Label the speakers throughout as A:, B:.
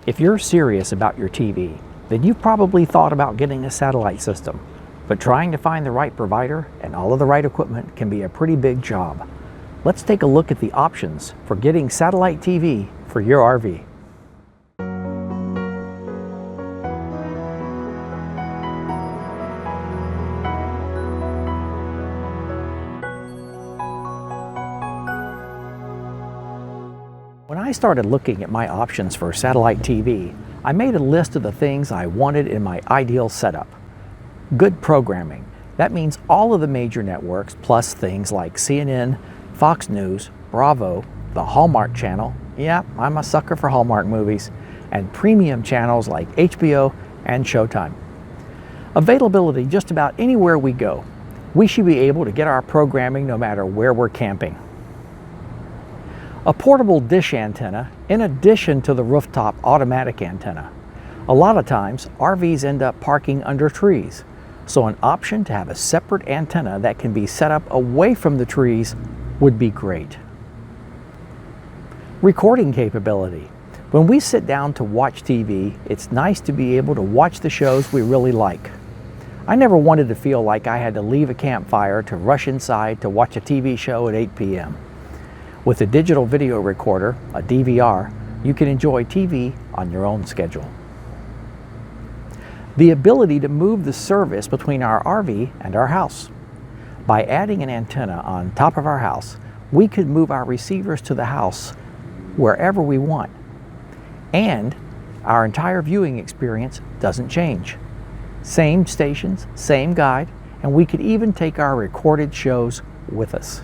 A: If you're serious about your TV, then you've probably thought about getting a satellite system. But trying to find the right provider and all of the right equipment can be a pretty big job. Let's take a look at the options for getting satellite TV for your RV. When I started looking at my options for satellite TV, I made a list of the things I wanted in my ideal setup. Good programming. That means all of the major networks, plus things like CNN, Fox News, Bravo, the Hallmark Channel, yeah, I'm a sucker for Hallmark movies, and premium channels like HBO and Showtime. Availability just about anywhere we go. We should be able to get our programming no matter where we're camping. A portable dish antenna in addition to the rooftop automatic antenna. A lot of times, RVs end up parking under trees, so an option to have a separate antenna that can be set up away from the trees would be great. Recording capability. When we sit down to watch TV, it's nice to be able to watch the shows we really like. I never wanted to feel like I had to leave a campfire to rush inside to watch a TV show at 8 p.m. With a digital video recorder, a DVR, you can enjoy TV on your own schedule. The ability to move the service between our RV and our house. By adding an antenna on top of our house, we could move our receivers to the house wherever we want. And our entire viewing experience doesn't change. Same stations, same guide, and we could even take our recorded shows with us.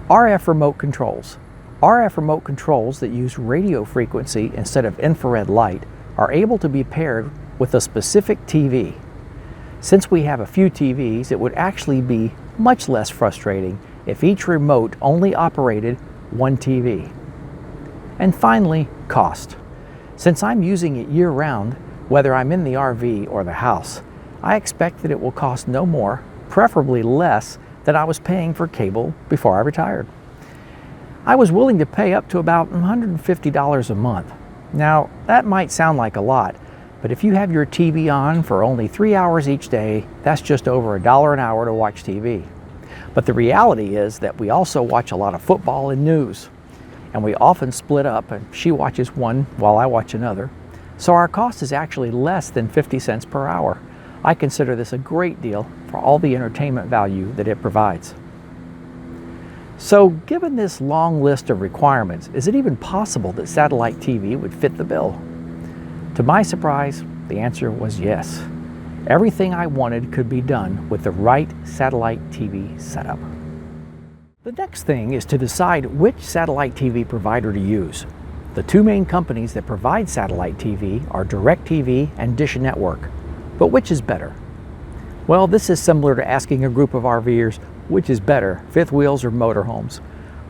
A: RF remote controls. RF remote controls that use radio frequency instead of infrared light are able to be paired with a specific TV. Since we have a few TVs, it would actually be much less frustrating if each remote only operated one TV. And finally, cost. Since I'm using it year-round, whether I'm in the RV or the house, I expect that it will cost no more, preferably less, than I was paying for cable before I retired. I was willing to pay up to about $150 a month. Now, that might sound like a lot, but if you have your TV on for only 3 hours each day, that's just over $1 an hour to watch TV. But the reality is that we also watch a lot of football and news, and we often split up, and she watches one while I watch another. So our cost is actually less than 50 cents per hour. I consider this a great deal for all the entertainment value that it provides. So, given this long list of requirements, is it even possible that satellite TV would fit the bill? To my surprise, the answer was yes. Everything I wanted could be done with the right satellite TV setup. The next thing is to decide which satellite TV provider to use. The two main companies that provide satellite TV are DirecTv and Dish Network. But which is better? Well, this is similar to asking a group of RVers, which is better, fifth wheels or motorhomes?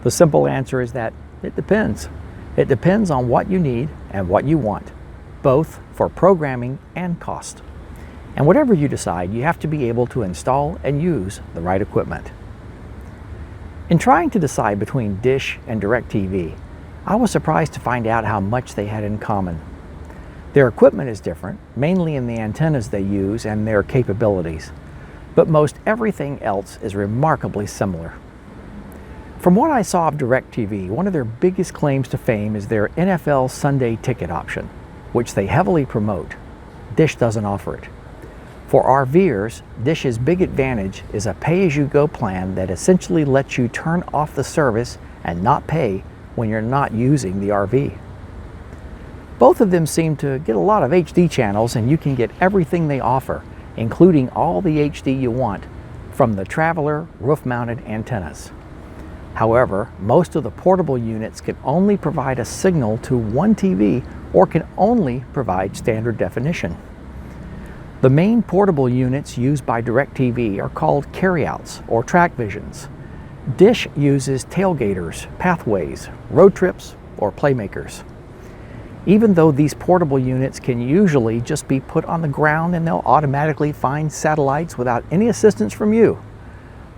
A: The simple answer is that it depends. It depends on what you need and what you want, both for programming and cost. And whatever you decide, you have to be able to install and use the right equipment. In trying to decide between Dish and DirecTV, I was surprised to find out how much they had in common. Their equipment is different, mainly in the antennas they use and their capabilities, but most everything else is remarkably similar. From what I saw of DirecTV, one of their biggest claims to fame is their NFL Sunday ticket option, which they heavily promote. Dish doesn't offer it. For RVers, Dish's big advantage is a pay-as-you-go plan that essentially lets you turn off the service and not pay when you're not using the RV. Both of them seem to get a lot of HD channels, and you can get everything they offer, including all the HD you want, from the Traveler roof-mounted antennas. However, most of the portable units can only provide a signal to one TV or can only provide standard definition. The main portable units used by DirecTV are called carryouts or track visions. Dish uses tailgaters, pathways, road trips, or playmakers. Even though these portable units can usually just be put on the ground and they'll automatically find satellites without any assistance from you,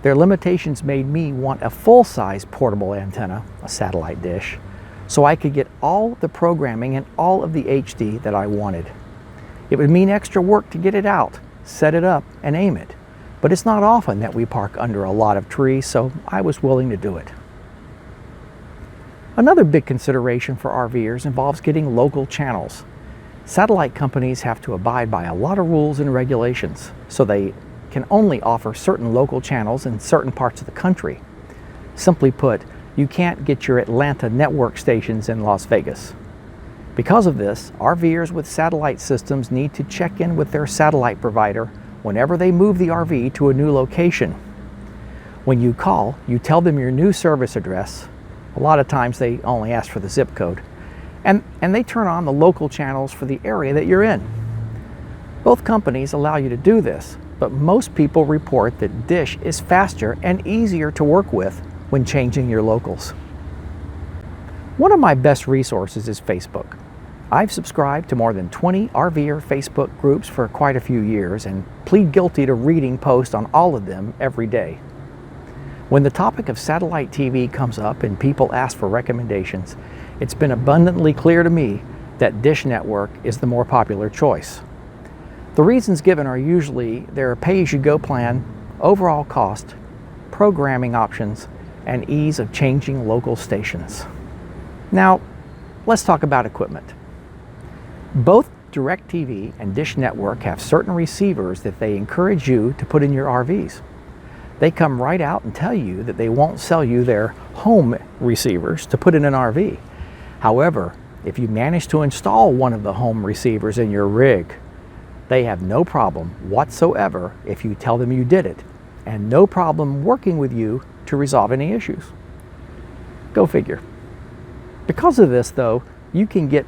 A: their limitations made me want a full-size portable antenna, a satellite dish, so I could get all the programming and all of the HD that I wanted. It would mean extra work to get it out, set it up, and aim it. But it's not often that we park under a lot of trees, so I was willing to do it. Another big consideration for RVers involves getting local channels. Satellite companies have to abide by a lot of rules and regulations, so they can only offer certain local channels in certain parts of the country. Simply put, you can't get your Atlanta network stations in Las Vegas. Because of this, RVers with satellite systems need to check in with their satellite provider whenever they move the RV to a new location. When you call, you tell them your new service address. A lot of times they only ask for the zip code. And they turn on the local channels for the area that you're in. Both companies allow you to do this, but most people report that Dish is faster and easier to work with when changing your locals. One of my best resources is Facebook. I've subscribed to more than 20 RVer Facebook groups for quite a few years and plead guilty to reading posts on all of them every day. When the topic of satellite TV comes up and people ask for recommendations, it's been abundantly clear to me that Dish Network is the more popular choice. The reasons given are usually their pay-as-you-go plan, overall cost, programming options, and ease of changing local stations. Now, let's talk about equipment. Both DirecTv and Dish Network have certain receivers that they encourage you to put in your RVs. They come right out and tell you that they won't sell you their home receivers to put in an RV. However, if you manage to install one of the home receivers in your rig, they have no problem whatsoever if you tell them you did it, and no problem working with you to resolve any issues. Go figure. Because of this, though, you can get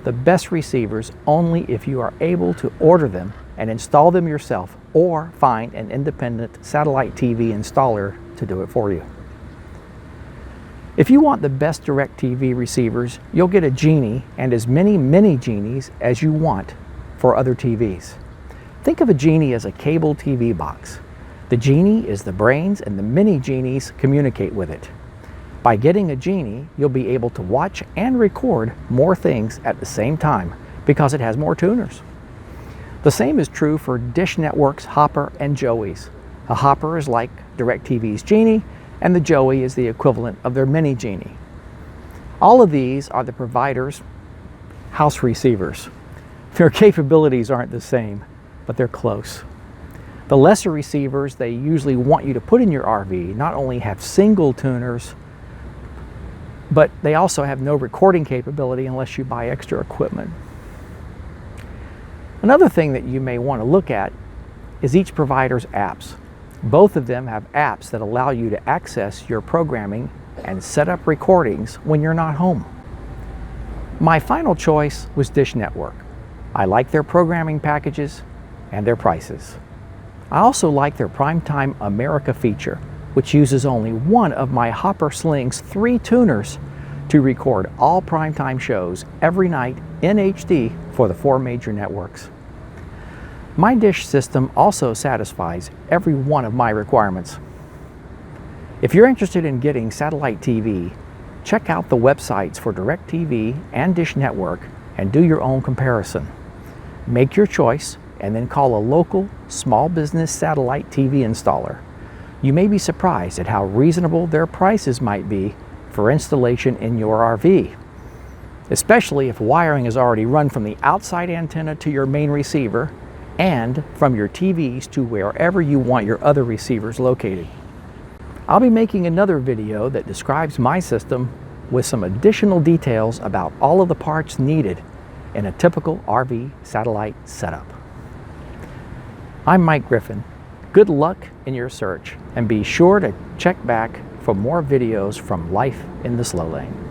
A: the best receivers only if you are able to order them and install them yourself, or find an independent satellite TV installer to do it for you. If you want the best DirecTV receivers, you'll get a Genie and as many mini Genies as you want for other TVs. Think of a Genie as a cable TV box. The Genie is the brains and the mini Genies communicate with it. By getting a Genie, you'll be able to watch and record more things at the same time because it has more tuners. The same is true for Dish Network's Hopper and Joeys. A Hopper is like DirecTV's Genie, and the Joey is the equivalent of their mini Genie. All of these are the provider's house receivers. Their capabilities aren't the same, but they're close. The lesser receivers they usually want you to put in your RV not only have single tuners, but they also have no recording capability unless you buy extra equipment. Another thing that you may want to look at is each provider's apps. Both of them have apps that allow you to access your programming and set up recordings when you're not home. My final choice was Dish Network. I like their programming packages and their prices. I also like their Primetime America feature, which uses only one of my Hopper Sling's 3 tuners to record all primetime shows every night in HD for the 4 major networks. My Dish system also satisfies every one of my requirements. If you're interested in getting satellite TV, check out the websites for DirecTV and Dish Network and do your own comparison. Make your choice and then call a local small business satellite TV installer. You may be surprised at how reasonable their prices might be for installation in your RV, especially if wiring is already run from the outside antenna to your main receiver and from your TVs to wherever you want your other receivers located. I'll be making another video that describes my system with some additional details about all of the parts needed in a typical RV satellite setup. I'm Mike Griffin. Good luck in your search, and be sure to check back for more videos from Life in the Slow Lane.